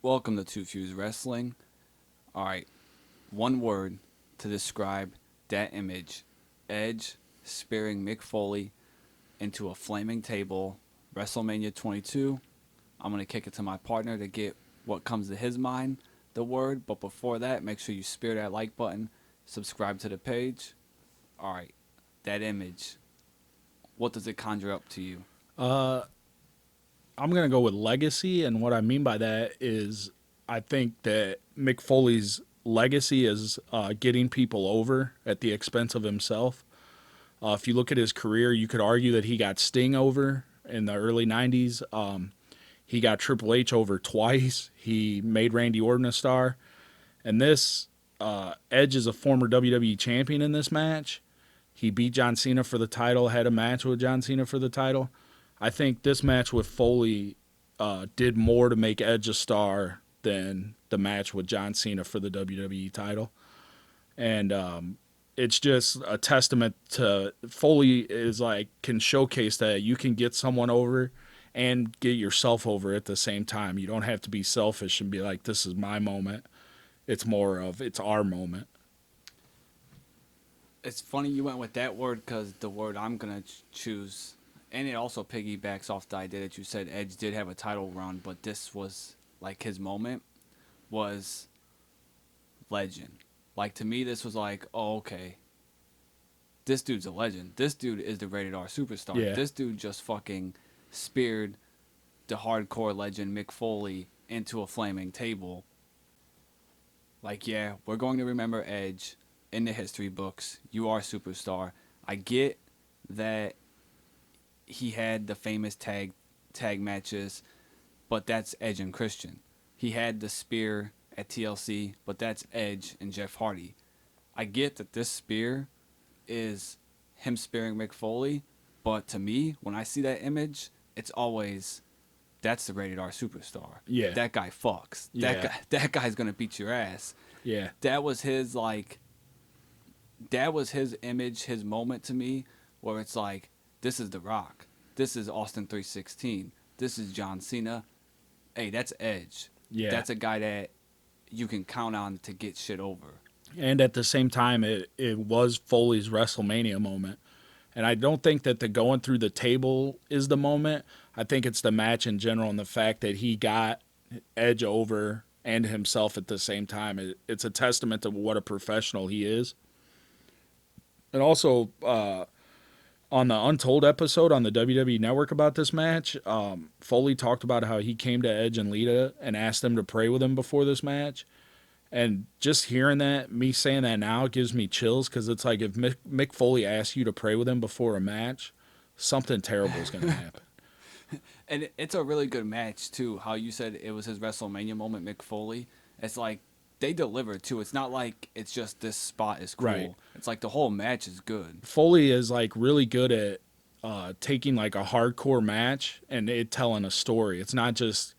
Welcome to Two Fuse Wrestling. All right, one word to describe that image: Edge spearing Mick Foley into a flaming table. WrestleMania 22. I'm gonna kick it to my partner to get what comes to his mind, the word. But before that, make sure you spear that like button, subscribe to the page. All right, that image. What does it conjure up to you? Uh, I'm gonna go with legacy, and what I mean by that is I think that Mick Foley's legacy is getting people over at the expense of himself. If you look at his career, you could argue that he got Sting over in the early '90s. He got Triple H over twice. He made Randy Orton a star, and this Edge is a former WWE champion in this match. He beat John Cena for the title, had a match with John Cena for the title. I think this match with Foley did more to make Edge a star than the match with John Cena for the WWE title. And it's just a testament to Foley is like can showcase that you can get someone over and get yourself over at the same time. You don't have to be selfish and be like, this is my moment. It's more of it's our moment. It's funny you went with that word because the word I'm gonna choose, and it also piggybacks off the idea that you said Edge did have a title run, but this was like his moment was legend. Like to me, this was like, oh okay, this dude's a legend. This dude is the rated R superstar. Yeah. This dude just fucking speared the hardcore legend Mick Foley into a flaming table. Like yeah, we're going to remember Edge in the history books. You are a superstar. I get that he had the famous tag matches, but that's Edge and Christian. He had the spear at TLC, but that's Edge and Jeff Hardy. I get that this spear is him spearing Mick Foley, but to me, when I see that image, it's always that's the rated R superstar. Yeah. That guy fucks. Yeah. That guy's gonna beat your ass. Yeah. That was his like that was his image, his moment to me, where it's like, this is The Rock. This is Austin 316. This is John Cena. Hey, that's Edge. Yeah. That's a guy that you can count on to get shit over. And at the same time, it was Foley's WrestleMania moment. And I don't think that the going through the table is the moment. I think it's the match in general and the fact that he got Edge over and himself at the same time. It's a testament to what a professional he is. And also, on the Untold episode on the WWE Network about this match, Foley talked about how he came to Edge and Lita and asked them to pray with him before this match. And just hearing that, me saying that now, gives me chills because it's like if Mick Foley asks you to pray with him before a match, something terrible is going to happen. And it's a really good match too. How you said it was his WrestleMania moment, Mick Foley. It's like they delivered too. It's not like it's just this spot is cool. Right. It's like the whole match is good. Foley is like really good at taking like a hardcore match and it telling a story. It's not just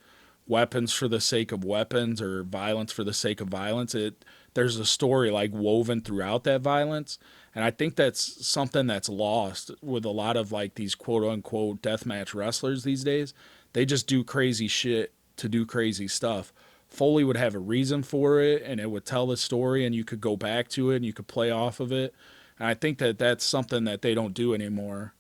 weapons for the sake of weapons or violence for the sake of violence. There's a story like woven throughout that violence. And I think that's something that's lost with a lot of like these quote unquote deathmatch wrestlers these days. They just do crazy shit to do crazy stuff. Foley would have a reason for it and it would tell the story and you could go back to it and you could play off of it. And I think that that's something that they don't do anymore.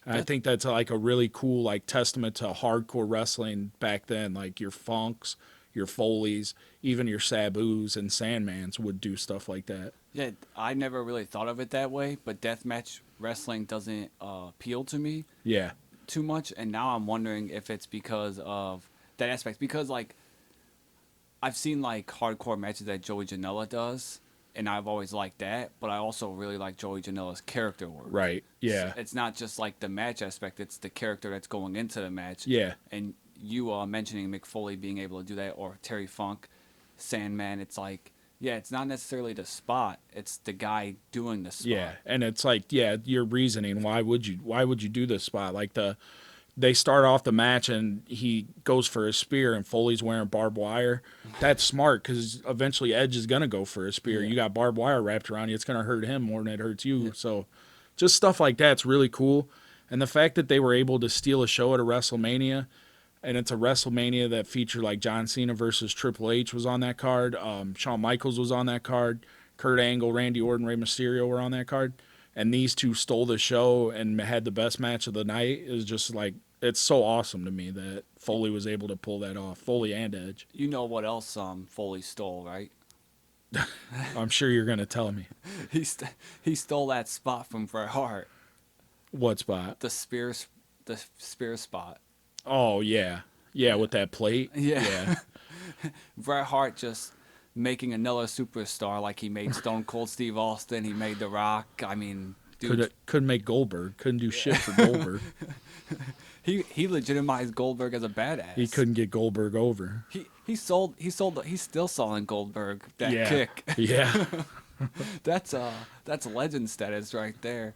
And I think that's like a really cool like testament to hardcore wrestling back then. Like your Funks, your Foleys, even your Sabus and Sandmans would do stuff like that. Yeah, I never really thought of it that way, but deathmatch wrestling doesn't appeal to me Yeah. too much, and now I'm wondering if it's because of that aspect. Because like I've seen like hardcore matches that Joey Janela does, and I've always liked that. But I also really like Joey Janela's character work. Right. Yeah. It's not just like the match aspect; it's the character that's going into the match. Yeah. And you mentioning Mick Foley being able to do that, or Terry Funk, Sandman. It's like, yeah, it's not necessarily the spot; it's the guy doing the spot. Yeah. And it's like, yeah, your reasoning. Why would you do this spot? Like they start off the match and he goes for a spear and Foley's wearing barbed wire. That's smart because eventually Edge is going to go for a spear. Yeah. You got barbed wire wrapped around you. It's going to hurt him more than it hurts you. Yeah. So just stuff like that's really cool. And the fact that they were able to steal a show at a WrestleMania, and it's a WrestleMania that featured like John Cena versus Triple H was on that card. Shawn Michaels was on that card. Kurt Angle, Randy Orton, Rey Mysterio were on that card, and these two stole the show and had the best match of the night. It was just like it's so awesome to me that Foley was able to pull that off. Foley and Edge. You know what else Foley stole, right? I'm sure you're gonna tell me He stole that spot from Bret Hart, what spot. the spear spot. Oh yeah, yeah, with that plate. Yeah. Yeah. Bret Hart just making another superstar like he made Stone Cold Steve Austin. He made The Rock. I mean, dude, Couldn't make Goldberg. Couldn't do shit for Goldberg. he legitimized Goldberg as a badass. He couldn't get Goldberg over. He's still selling Goldberg that Yeah. kick. Yeah. That's legend status right there.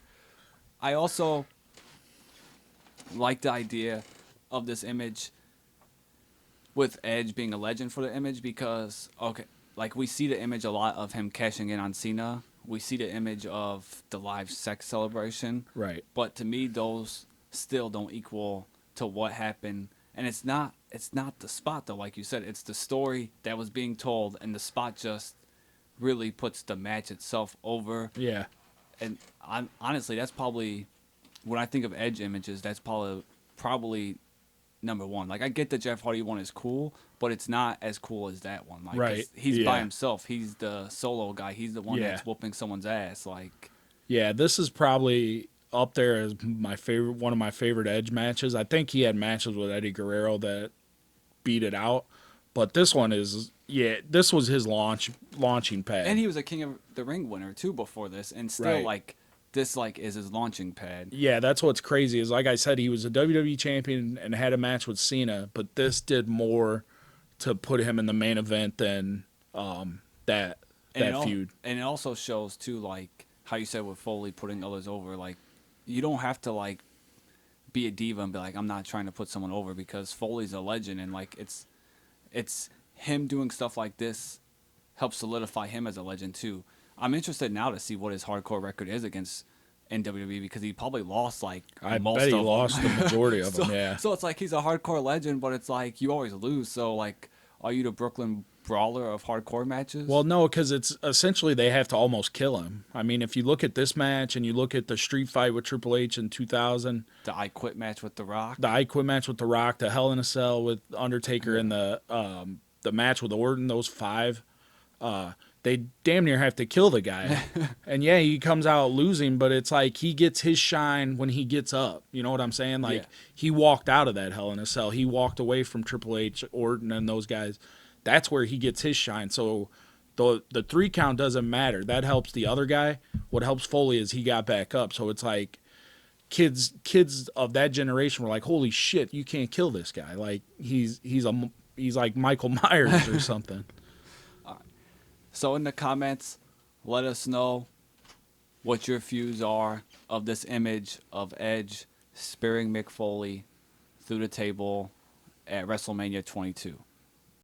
I also like the idea of this image with Edge being a legend for the image because like we see the image a lot of him cashing in on Cena. We see the image of the live sex celebration. Right. But to me those still don't equal to what happened. And it's not the spot though, like you said, it's the story that was being told, and the spot just really puts the match itself over. Yeah. And honestly, that's probably when I think of Edge images, that's probably number one. Like I get the Jeff Hardy one is cool, but it's not as cool as that one. Like Right. he's by Yeah. himself. He's the solo guy. He's the one Yeah. that's whooping someone's ass. Like Yeah, this is probably up there as one of my favorite Edge matches. I think he had matches with Eddie Guerrero that beat it out, but this one is this was his launching pad. and he was a King of the Ring winner too before this, and still Right. like this like is his launching pad. Yeah, that's what's crazy is like I said, he was a WWE champion and had a match with Cena, but this did more to put him in the main event than that feud. And it also shows too, like how you said with Foley putting others over. Like you don't have to like be a diva and be like, I'm not trying to put someone over, because Foley's a legend, and like it's him doing stuff like this helps solidify him as a legend too. I'm interested now to see what his hardcore record is against NWE, because he probably lost like I most bet he of lost them. the majority of them. Yeah. So it's like he's a hardcore legend, but it's like you always lose. So like, are you the Brooklyn Brawler of hardcore matches? Well, no, because it's essentially they have to almost kill him. I mean, if you look at this match and you look at the street fight with Triple H in 2000, the I Quit match with The Rock. the I Quit match with The Rock, the Hell in a Cell with Undertaker, and the match with Orton, those five, they damn near have to kill the guy. And yeah, he comes out losing, but it's like he gets his shine when he gets up. You know what I'm saying? Like Yeah. he walked out of that Hell in a Cell. He walked away from Triple H, Orton, and those guys. That's where he gets his shine. So the 3 count doesn't matter. That helps the other guy. What helps Foley is he got back up. So it's like kids of that generation were like, holy shit, you can't kill this guy. Like he's like Michael Myers or something. So in the comments, let us know what your views are of this image of Edge spearing Mick Foley through the table at WrestleMania 22.